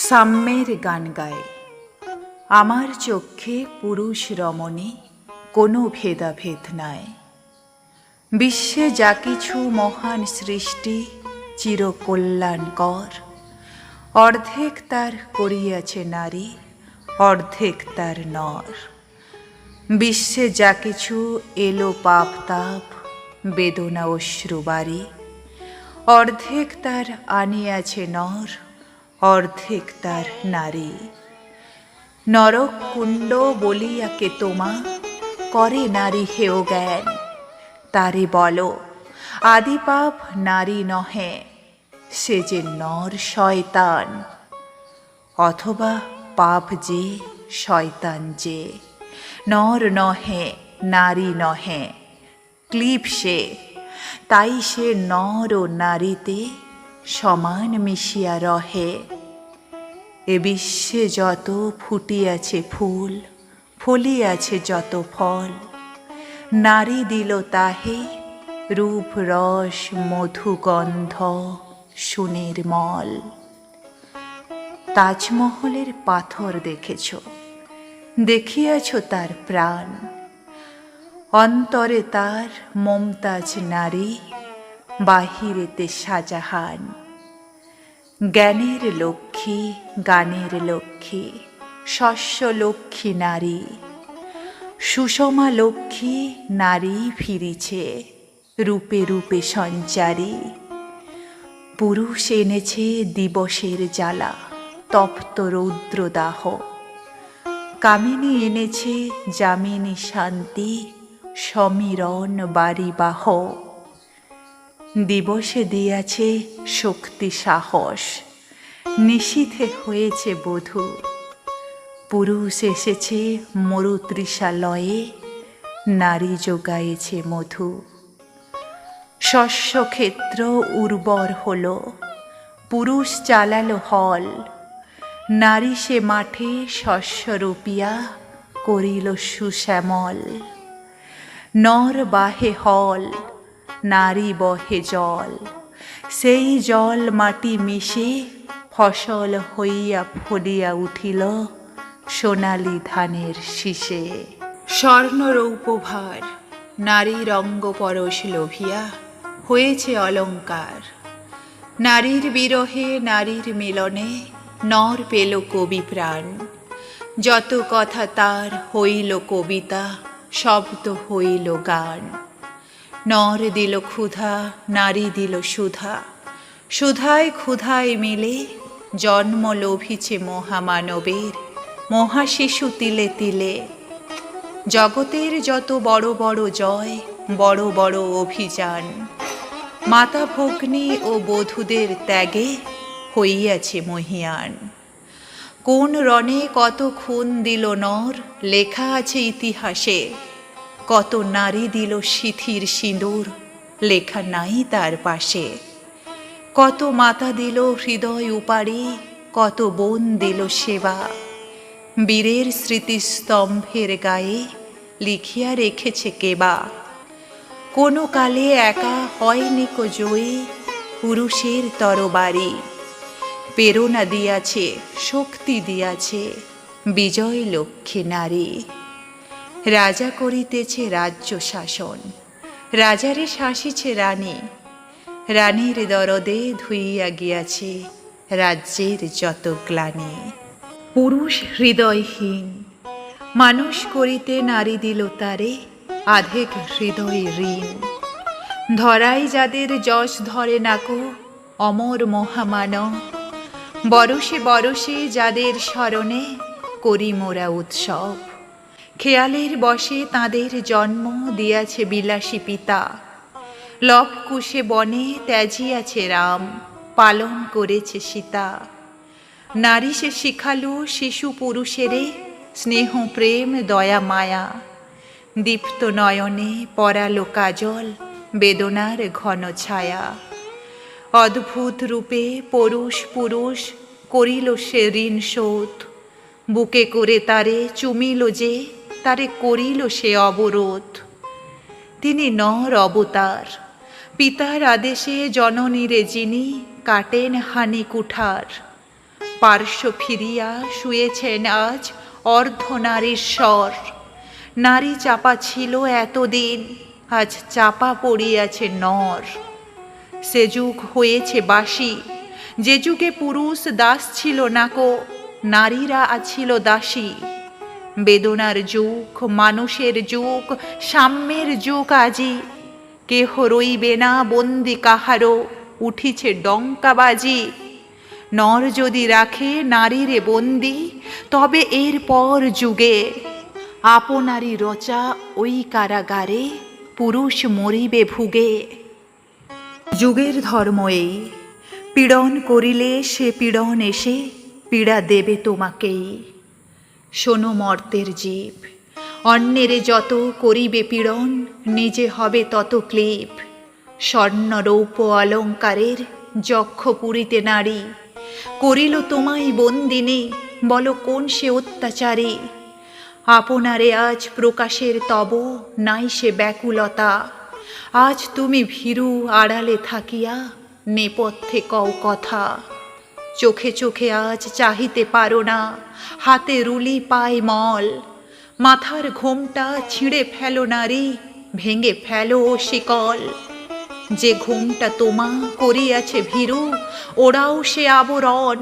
সাম্যের গান গায়। আমার চক্ষে পুরুষ রমণী কোনো ভেদাভেদ নাই। বিশ্বে যা কিছু মহান সৃষ্টি চিরকল্যাণকর, অর্ধেক তার করিয়াছে নারী, অর্ধেক তার নর। বিশ্বে যা কিছু এলো পাপ তাপ বেদনা অশ্রুবারি, অর্ধেক তার আনিয়াছে নর, অর্ধেক তার নারী। নরক কুণ্ড বলিয়া কে তোমা করে নারী হেয় জ্ঞান, তারে বলো আদি পাপ নারী নহে, সে যে নর শয়তান। অথবা পাপ যে শয়তান যে, নর নহে নারী নহে, ক্লীব সে, তাই সে নর ও নারীতে সমান মিশিয়া রহে। এ বিশ্বে যত ফুটিয়াছে ফুল, ফলিয়াছে যত ফল, নারী দিল তাহে রূপ রস মধু গন্ধ সুনির্মল। তাজমহলের পাথর দেখেছ, দেখিয়াছ তার প্রাণ, অন্তরে তার মমতাজ নারী, বাহিরেতে শাহজাহান। জ্ঞানের লক্ষ্মী গানের লক্ষ্মী শস্য লক্ষ্মী নারী, সুষমা লক্ষ্মী নারী ফিরিছে রূপে রূপে সঞ্চারী। পুরুষ এনেছে দিবসের জ্বালা তপ্ত রৌদ্রদাহ, কামিনী এনেছে যামিনী শান্তি সমীরণ বারিবাহ। দিবসে দিয়াছে শক্তি সাহস, নিশীথে হয়েছে বধূ। পুরুষ এসেছে মরুতৃষালয়ে, নারী যোগায়েছে মধু। শস্যক্ষেত্র উর্বর হল, পুরুষ চালালো হল, নারী সে মাঠে শস্য রোপিয়া করিল সুশ্যামল। নর বাহে হল, নারী বহে জল, সেই জল মাটি মিশে ফসল হইয়া ফলিয়া উঠিল সোনালি ধানের শীষে। স্বর্ণরৌপভার নারীর অঙ্গ পরশ লোভিয়া হয়েছে অলঙ্কার। নারীর বিরহে নারীর মিলনে নর পেল কবি প্রাণ। যত কথা তার হইল কবিতা, শব্দ হইল গান। নর দিল ক্ষুধা, নারী দিল সুধা, সুধায় ক্ষুধায় মিলে জন্ম লোভিছে মহামানবের মহাশিশু তিলে তিলে। জগতের যত বড় বড় জয়, বড় বড় অভিযান, মাতা ভগ্নী ও বধূদের ত্যাগে হইয়াছে মহীয়ান। কোন রণে কত খুন দিল নর লেখা আছে ইতিহাসে, কত নারী দিল সিথির সিঁদুর লেখা নাই তার পাশে। কত মাতা দিল হৃদয় উপাড়ি, কত বোন দিল সেবা, বীরের স্মৃতিস্তম্ভের গায়ে লিখিয়া রেখেছে কেবা। কোনো কালে একা হয়নি কো জয়ী পুরুষের তরবারি, প্রেরণা দিয়াছে শক্তি দিয়াছে বিজয় লক্ষ্মী নারী। রাজা করিতেছে রাজ্য শাসন, রাজারে শাসিছে রানী, রানীর দরদে ধুইয়া গিয়াছে রাজ্যের যত গ্লানি। পুরুষ হৃদয়হীন মানুষ করিতে নারী দিল তারে আধেক হৃদয় ঋণ। ধরাই যাদের যশ ধরে নাকো অমর মহামানব, বরষে বরষে যাদের স্মরণে করি মোরা উৎসব। খেয়ালের বশে তাদের জন্ম দিয়াছে বিলাসী পিতা, লবকুশে বনে ত্যাজিয়াছে রাম, পালন করেছে সীতা। নারী সে শিখালো শিশু পুরুষেরে স্নেহ প্রেম দয়া মায়া, দীপ্ত নয়নে পরালো কাজল বেদনার ঘন ছায়া। অদ্ভুত রূপে পরুষ পুরুষ করিল সে ঋণ শোধ, বুকে করে তারে চুমিল যে তারে করিল সে অবরোধ। তিনি নর অবতার, পিতার আদেশে জননীরে যিনি কাটেন হানি কুঠার, পার্শ্ব ফিরিয়া শুয়েছেন আজ অর্ধনারীশ্বর। নারী চাপা ছিল এতদিন, আজ চাপা পড়িয়াছে নর। সে যুগ হয়েছে বাসি, যে যুগে পুরুষ দাস ছিল নাকো, নারীরা আছিল দাসী। বেদনার যুগ, মানুষের যুগ, সাম্যের যুগ আজি। কেহ রইবে না বন্দি কাহারো, উঠিছে ডঙ্কাবাজি। নর যদি রাখে নারীরে বন্দি, তবে এরপর যুগে আপনারই রচা ওই কারাগারে পুরুষ মরিবে ভুগে। যুগের ধর্ম এই, পীড়ন করিলে সে পীড়ন এসে পীড়া দেবে তোমাকেই। শোনো মর্তের জীব, অন্যেরে যত করিবে পীড়ন, নিজে হবে তত ক্লেব। স্বর্ণ রৌপ্য অলঙ্কারের যক্ষ পুরীতে নারী, করিল তোমায় বন্দিনী, বলো কোন সে অত্যাচারী। আপনারে আজ প্রকাশের তব নাই সে ব্যাকুলতা, আজ তুমি ভীরু আড়ালে থাকিয়া নেপথ্যে কও কথা। চোখে চোখে আজ চাহিতে পারো না, হাতে রুলি পায় মল। মাথার ঘোমটা ছিঁড়ে ফেলো নারী, ভেঙে ফেলো শিকল। যে ঘোমটা তোমা করিয়াছে ভীরু, ওরাও সে আবরণ।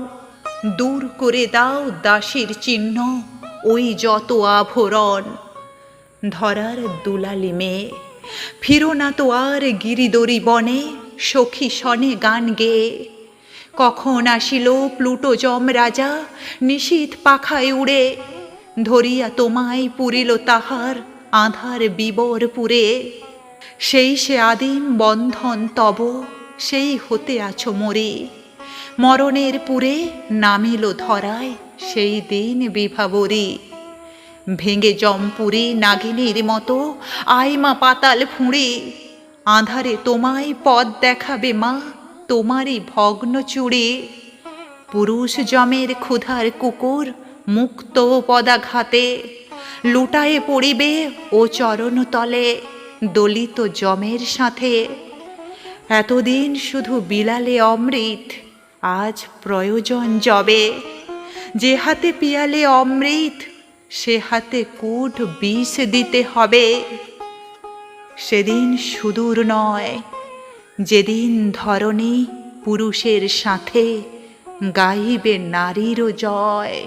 দূর করে দাও দাসীর চিহ্ন, ওই যত আভরণ। ধরার দুলালি মেয়ে, ফিরো না তো আর গিরিদরি বনে, সখী সনে গান গেয়ে। কখন আসিল প্লুটো যম রাজা, নিশীথ পাখায় উড়ে। ধরিয়া তোমায় পুরিল তাহার আঁধার বিবর পুরে। সেই সে আদিম বন্ধন তব, সেই হতে আছো মরে। মরণের পুরে নামিল ধরায় সেই দিন বিভাবরী। ভেঙে জমপুরি নাগিনীর মতো আয় মা পাতাল ফুঁড়ে। আঁধারে তোমায় পথ দেখাবে মা, তোমারই ভগ্ন চুড়ে। পুরুষ যমের ক্ষুধার কুকুর মুক্ত পদাঘাতে, লুটায়ে পড়িবে ও চরণ তলে দলিত যমের সাথে। এতদিন শুধু বিলালে অমৃত, আজ প্রয়োজন যবে। যে হাতে পিয়ালে অমৃত, সে হাতে কূট বিষ দিতে হবে। সেদিন সুদূর নয়, যেদিন ধরণী পুরুষের সাথে গাইবে নারীরও জয়।